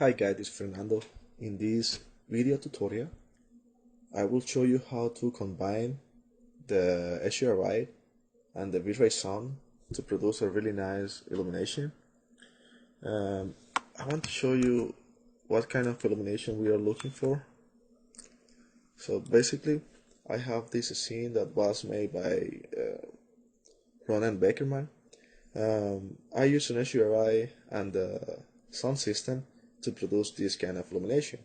Hi guys, this is Fernando. In this video tutorial, I will show you how to combine the HDRI and the V-Ray sound to produce a really nice illumination. I want to show you what kind of illumination we are looking for. So basically, I have this scene that was made by Ronan Beckerman. I use an HDRI and the sound system to produce this kind of illumination.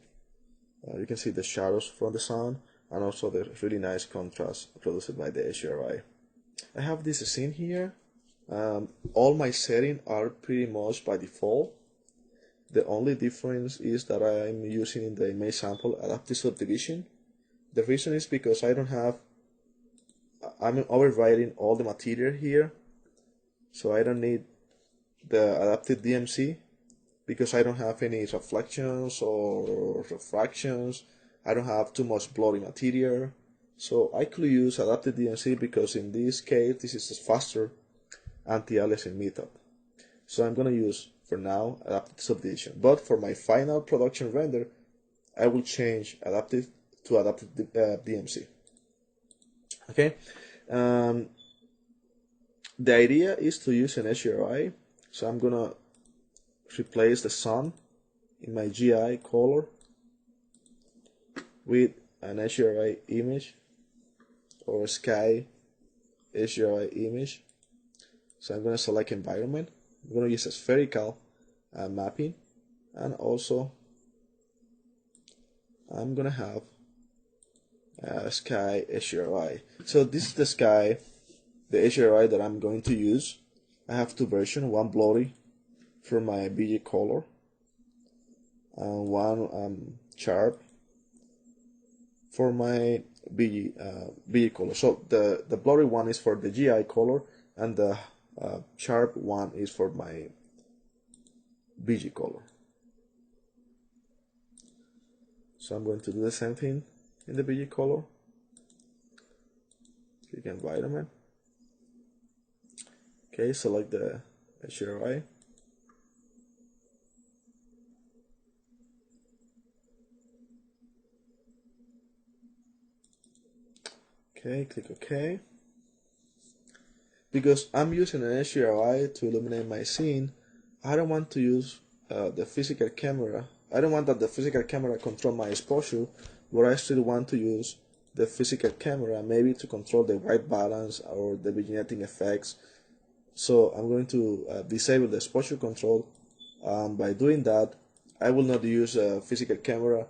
You can see the shadows from the sun and also the really nice contrast produced by the HDRI. I have this scene here. All my settings are pretty much by default. The only difference is that I'm using in the image sample adaptive subdivision. The reason is because I'm overriding all the material here, so I don't need the adaptive DMC because I don't have any reflections or refractions. I don't have too much blurry material, so I could use adaptive DMC because in this case this is a faster anti-aliasing method. So I'm gonna use for now adaptive subdivision, but for my final production render I will change adaptive to adaptive DMC. Okay. The idea is to use an HDRI, so I'm gonna replace the sun in my GI color with an HDRI image or sky HDRI image. So I'm gonna select environment. I'm gonna use a spherical mapping, and also I'm gonna have sky HDRI. So this is the sky, the HDRI that I'm going to use. I have two versions, one blurry for my BG color and one sharp for my BG color. So the blurry one is for the GI color and the sharp one is for my BG color. So I'm going to do the same thing in the BG color. Click environment. Okay, select the HDRI. Okay, click OK. Because I'm using an HDRI to illuminate my scene, I don't want to use the physical camera. I don't want that the physical camera control my exposure, but I still want to use the physical camera maybe to control the white balance or the vignetting effects. So I'm going to disable the exposure control. By doing that, I will not use a physical camera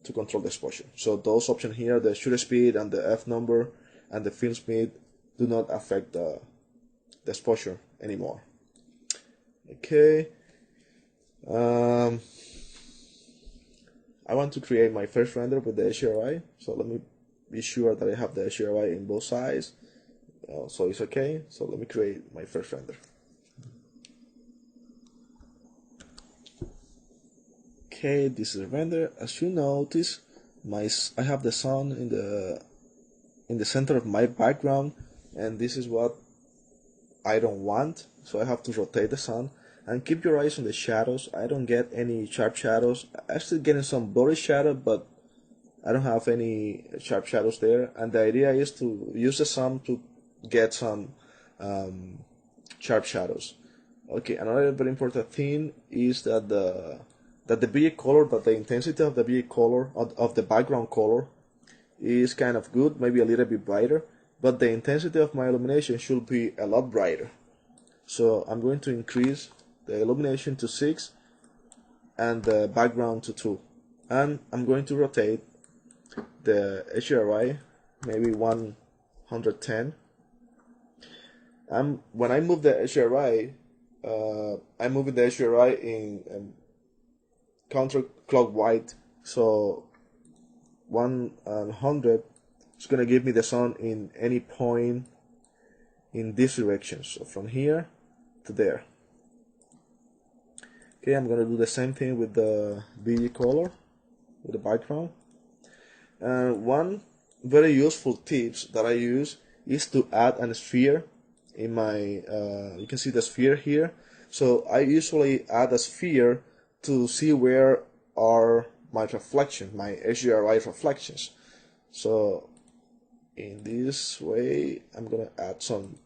to control the exposure. So those options here, the shutter speed and the F number and the film speed, do not affect the exposure anymore. Okay. I want to create my first render with the HDRI, so let me be sure that I have the HDRI in both sides. So it's okay. So let me create my first render. Okay, this is the render. As you notice, I have the sun in the center of my background, and this is what I don't want. So I have to rotate the sun and keep your eyes on the shadows. I don't get any sharp shadows. I'm still getting some blurry shadow, but I don't have any sharp shadows there. And the idea is to use the sun to get some sharp shadows. Okay, another very important thing is that the BG color, that the intensity of the BG color of the background color is kind of good, maybe a little bit brighter, but the intensity of my illumination should be a lot brighter. So I'm going to increase the illumination to 6 and the background to 2, and I'm going to rotate the HDRI maybe 110. When I move the HDRI, I'm moving the HDRI in counterclockwise, so 100 is going to give me the sun in any point in this direction, so from here to there. Okay, I'm going to do the same thing with the BG color, with the background. One very useful tips that I use is to add a sphere in my, you can see the sphere here. So I usually add a sphere to see where are my reflections, my HDRI reflections. So in this way, I'm gonna add some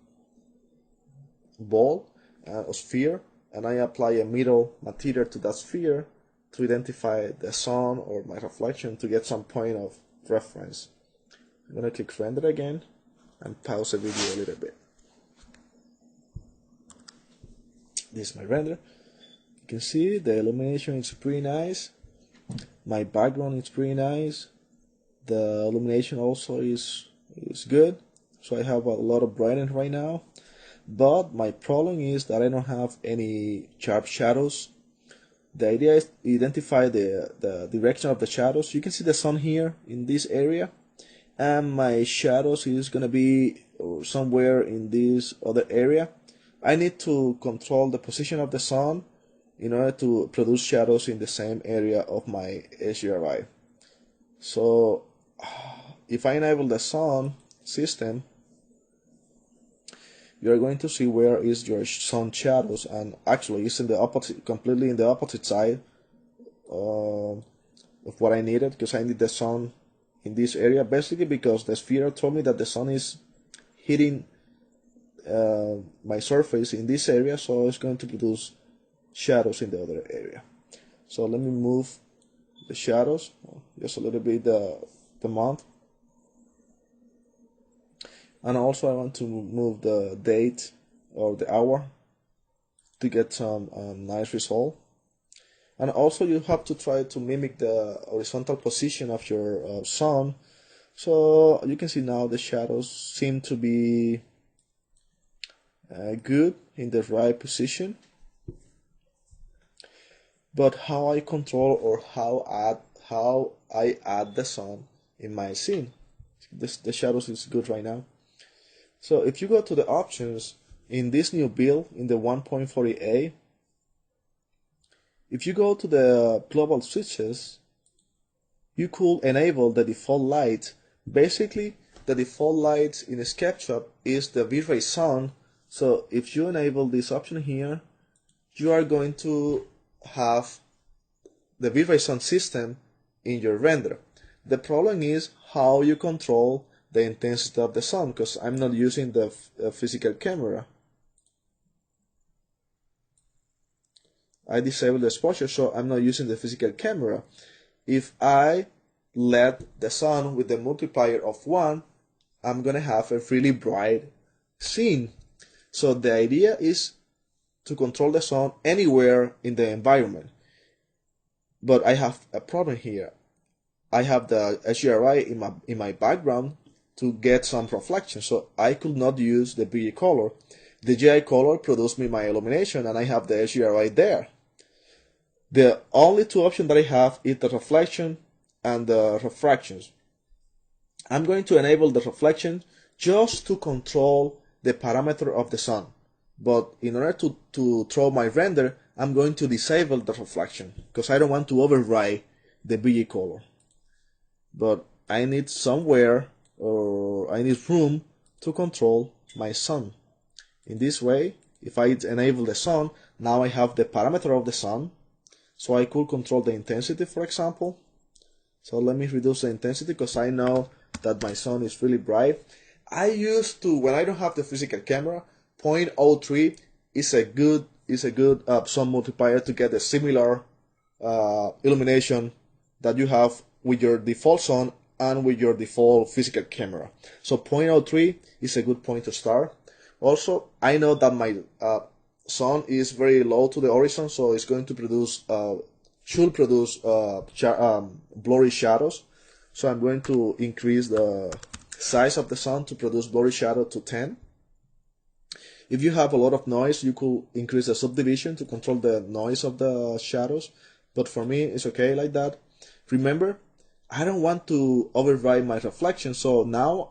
ball or sphere, and I apply a middle material to that sphere to identify the sun or my reflection to get some point of reference. I'm gonna click render again and pause the video a little bit. This is my render. You can see the illumination is pretty nice. My background is pretty nice. The illumination also is good. So I have a lot of brightness right now. But my problem is that I don't have any sharp shadows. The idea is to identify the direction of the shadows. You can see the sun here in this area, and my shadows is gonna be somewhere in this other area. I need to control the position of the sun in order to produce shadows in the same area of my HDRI. So if I enable the sun system, you are going to see where is your sun shadows, and actually it's in the opposite, completely in the opposite side of what I needed, because I need the sun in this area, basically because the sphere told me that the sun is hitting my surface in this area, so it's going to produce shadows in the other area. So let me move the shadows just a little bit, the month, and also I want to move the date or the hour to get some nice result. And also you have to try to mimic the horizontal position of your sun. So you can see now the shadows seem to be good in the right position. But how I control or how I add the sun in my scene? The shadows is good right now. So if you go to the options in this new build in the 1.40a, if you go to the global switches, you could enable the default light. Basically, the default light in SketchUp is the V-Ray sun. So if you enable this option here, you are going to have the V-Ray sun system in your render. The problem is how you control the intensity of the sun, because I'm not using the physical camera. I disabled the exposure, so I'm not using the physical camera. If I let the sun with the multiplier of 1, I'm gonna have a really bright scene. So the idea is to control the sun anywhere in the environment. But I have a problem here. I have the HDRI in my background to get some reflection, so I could not use the BG color. The GI color produced me my illumination, and I have the HDRI there. The only two options that I have is the reflection and the refractions. I'm going to enable the reflection just to control the parameter of the sun. But in order to throw my render, I'm going to disable the reflection because I don't want to override the BG color. But I need somewhere, or I need room to control my sun. In this way, if I enable the sun, now I have the parameter of the sun. So I could control the intensity, for example. So let me reduce the intensity because I know that my sun is really bright. I used to, when I don't have the physical camera, 0.03 is a good sun multiplier to get a similar illumination that you have with your default sun and with your default physical camera. So 0.03 is a good point to start. Also, I know that my sun is very low to the horizon, so it's going to produce should produce blurry shadows. So I'm going to increase the size of the sun to produce blurry shadow to 10. If you have a lot of noise, you could increase the subdivision to control the noise of the shadows, but for me it's okay like that. Remember, I don't want to override my reflection, so now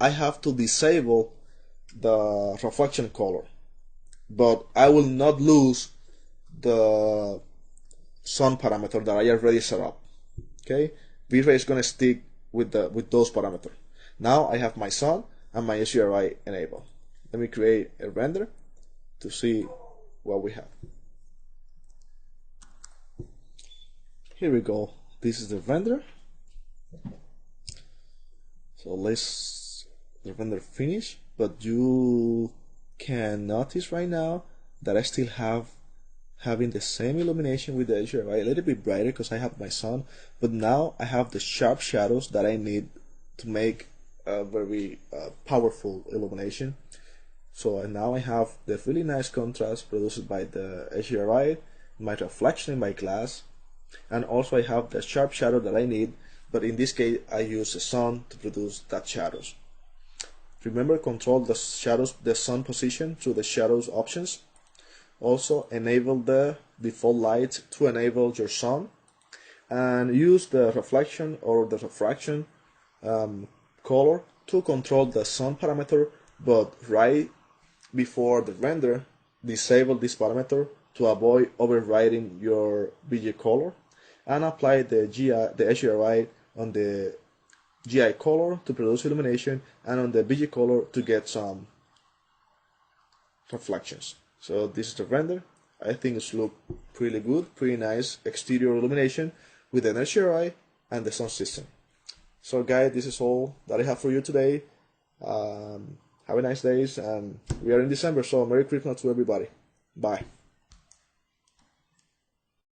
I have to disable the reflection color, but I will not lose the sun parameter that I already set up. Okay, V-Ray is going to stick with those parameters. Now I have my sun and my HDRI enabled. Let me create a render to see what we have. Here we go. This is the render. So let's the render finish, but you can notice right now that I still having the same illumination with the HDRI, a little bit brighter because I have my sun, but now I have the sharp shadows that I need to make a very powerful illumination. So now I have the really nice contrast produced by the HDRI, my reflection in my glass, and also I have the sharp shadow that I need, but in this case I use the sun to produce that shadows. Remember, control the shadows, the sun position through the shadows options. Also enable the default light to enable your sun, and use the reflection or the refraction color to control the sun parameter, but right before the render disable this parameter to avoid overriding your BG color, and apply the HDRI on the GI color to produce illumination and on the BG color to get some reflections. So this is the render. I think it's look pretty good, pretty nice exterior illumination with the HDRI and the sun system. So guys, this is all that I have for you today. Have a nice day, and we are in December, so Merry Christmas to everybody. Bye.